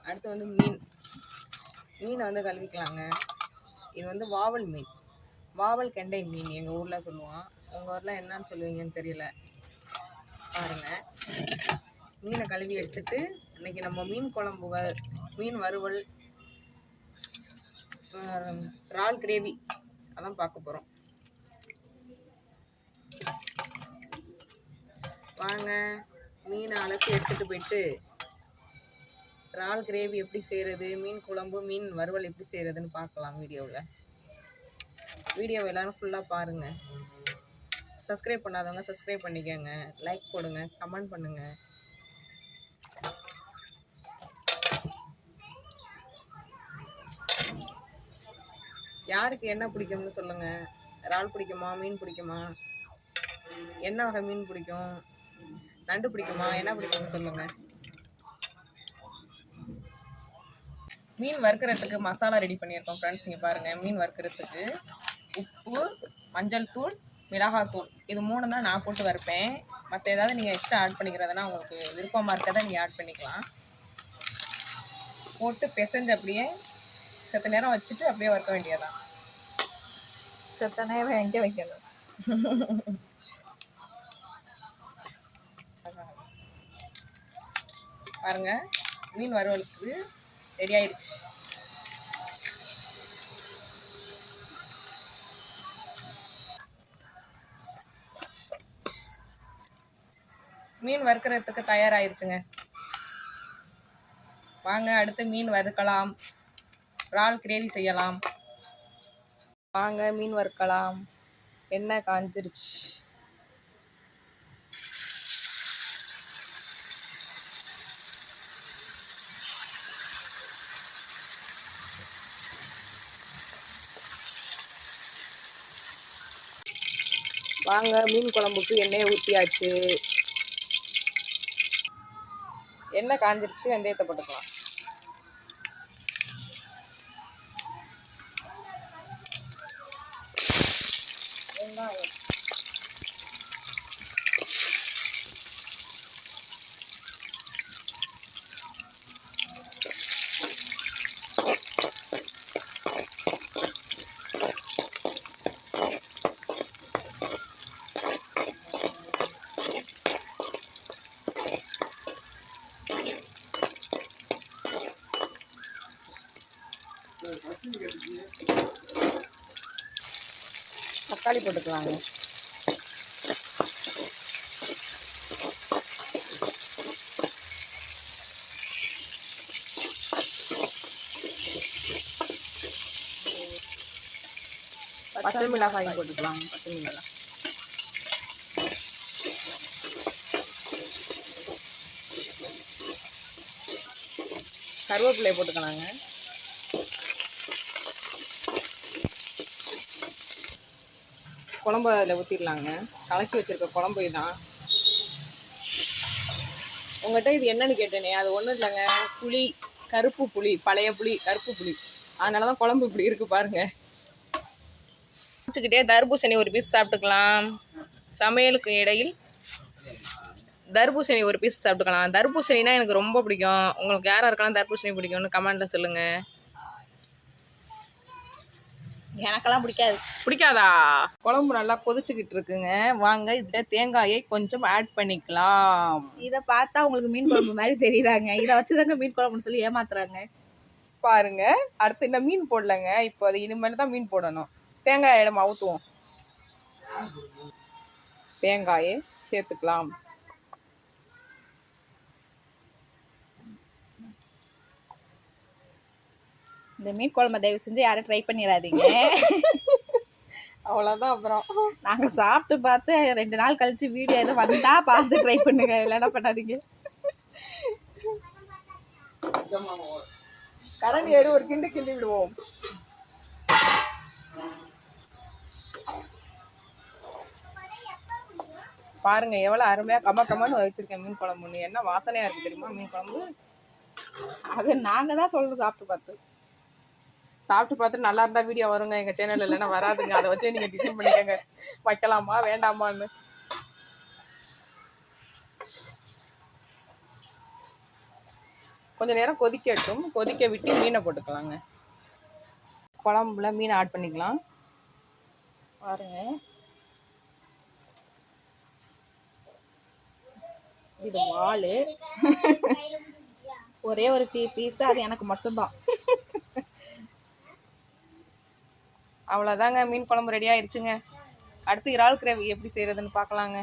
அடுத்து வந்து மீனை வந்து கழுவிக்கலாங்க. இது வந்து வாவல் மீன், வாவல் கெண்டை மீன் எங்கள் ஊரில் சொல்லுவோம். உங்கள் ஊரில் என்னன்னு சொல்லுவீங்கன்னு தெரியல. பாருங்கள், மீனை கழுவி எடுத்துட்டு இன்னைக்கு நம்ம மீன் குழம்பு, மீன் வறுவல், இறால் கிரேவி அதான் பார்க்க போகிறோம். வாங்க மீனை அலசி எடுத்துகிட்டு போயிட்டு இறால் கிரேவி எப்படி செய்கிறது, மீன் குழம்பு, மீன் வறுவல் எப்படி செய்கிறதுன்னு பார்க்கலாம். வீடியோவை எல்லோரும் ஃபுல்லாக பாருங்கள். சப்ஸ்கிரைப் பண்ணாதவங்க சப்ஸ்கிரைப் பண்ணிக்கோங்க, லைக் போடுங்க, கமெண்ட் பண்ணுங்கள். யாருக்கு என்ன பிடிக்கும்னு சொல்லுங்கள். இறால் பிடிக்குமா, மீன் பிடிக்குமா, என்ன வகை மீன் பிடிக்கும், நண்டு பிடிக்குமா, என்ன பிடிக்கும்னு சொல்லுங்கள். மீன் வறுக்கிறதுக்கு மசாலா ரெடி பண்ணியிருக்கோம் ஃப்ரெண்ட்ஸ். இங்கே பாருங்கள், மீன் வறுக்கிறதுக்கு உப்பு, மஞ்சள் தூள், மிளகாத்தூள், இது 3 தான் நான் போட்டு வறுப்பேன். மற்ற ஏதாவது நீங்கள் எக்ஸ்ட்ரா ஆட் பண்ணிக்கிறதுனா உங்களுக்கு விருப்பமாக இருக்கிறத நீங்கள் ஆட் பண்ணிக்கலாம். போட்டு பிசைஞ்சு அப்படியே செத்த நேரம் வச்சுட்டு அப்படியே வறுக்க வேண்டியதான். செத்த நேரம் எங்கே வைக்கணும்? பாருங்க, மீன் வறுவலுக்கு ரெடி ஆயிடுச்சு. மீன் வறுக்கிறதுக்கு தயாராகிடுச்சுங்க. வாங்க அடுத்து மீன் வறுக்கலாம், இறால் கிரேவி செய்யலாம். வாங்க மீன் வறுக்கலாம். எண்ணெய் காஞ்சிருச்சு. வாங்க மீன் குழம்புக்கு எண்ணெயை ஊற்றியாச்சு. எண்ணெய் காஞ்சிருச்சு, வெந்தயத்தை போட்டுக்கலாம். வெங்காயம், தக்காளி போட்டுக்கலாங்க. பச்சை மிளகாயும் போட்டுக்கலாம். பச்சை மிளகாய், கருவேப்பிலையை போட்டுக்கலாங்க. குழம்பு அதில் ஊற்றிடலாங்க. கலக்கி வச்சுருக்க குழம்பு இதுதான். உங்கள்கிட்ட இது என்னன்னு கேட்டேனே, அது ஒன்றும் இல்லைங்க. புளி, கருப்பு புளி, பழைய புளி, கருப்பு புளி, அதனால தான் குழம்பு இப்படி இருக்குது பாருங்கள். வச்சுக்கிட்டே தர்பூசணி ஒரு பீஸ் சாப்பிட்டுக்கலாம். சமையலுக்கு இடையில் தர்பூசணி ஒரு பீஸ் சாப்பிட்டுக்கலாம். தர்பூசணினா எனக்கு ரொம்ப பிடிக்கும். உங்களுக்கு யாராருக்கெல்லாம் தர்பூசணி பிடிக்கும்னு கமெண்ட்டில் சொல்லுங்கள். எனக்கெல்லாம் பிடிக்காது. பிடிக்காதா? குழம்பு நல்லா கொதிச்சுக்கிட்டு இருக்குங்க. வாங்க இதில் தேங்காயை கொஞ்சம் ஆட் பண்ணிக்கலாம். இதை பார்த்தா உங்களுக்கு மீன் குழம்பு மாதிரி தெரியுதாங்க? இதை வச்சுதாங்க மீன் குழம்புன்னு சொல்லி ஏமாத்துறாங்க. பாருங்க, அடுத்து இந்த மீன் போடலங்க. இப்போ அது இனிமேல் தான் மீன் போடணும். தேங்காய் இடம் ஊற்றுவோம். தேங்காயை சேர்த்துக்கலாம். இந்த மீன் குழம்பு தயவு செஞ்சு யாரும் ட்ரை பண்ணிடாதீங்க. அவ்வளோதான். அப்புறம் நாங்கள் சாப்பிட்டு பார்த்து 2 நாள் கழிச்சு வீடியோ எதுவும் வந்தா பார்த்து ட்ரை பண்ணுங்க, இல்லைன்னா பண்ணாதீங்க. கரண் ஏறி ஒரு கிண்டு கிண்டி விடுவோம். பாருங்க எவ்வளோ அருமையாக கம்மன்னு வச்சிருக்கேன் மீன் குழம்புன்னு. என்ன வாசனையாக இருக்குது தெரியுமா மீன் குழம்பு? அது நாங்கள் தான் சொல்கிறோம் சாப்பிட்டு பார்த்துட்டு நல்லா இருந்தால் வீடியோ வருங்க எங்கள் சேனலில், இல்லைன்னா வராதுங்க. அதை வச்சே நீங்கள் டிசைன் பண்ணிக்கோங்க, வைக்கலாமா வேண்டாமான்னு. கொஞ்ச நேரம் கொதிக்கட்டும். கொதிக்க விட்டு மீனை போட்டுக்கலாங்க. குழம்புல மீனை ஆட் பண்ணிக்கலாம். பாருங்க, இது வாள். ஒரே ஒரு பீஸ், அது எனக்கு மட்டும்தான். அவ்வளோதாங்க, மீன் குழம்பு ரெடி ஆயிடுச்சுங்க. அடுத்து இறால் கிரேவி எப்படி செய்யறதுன்னு பார்க்கலாங்க.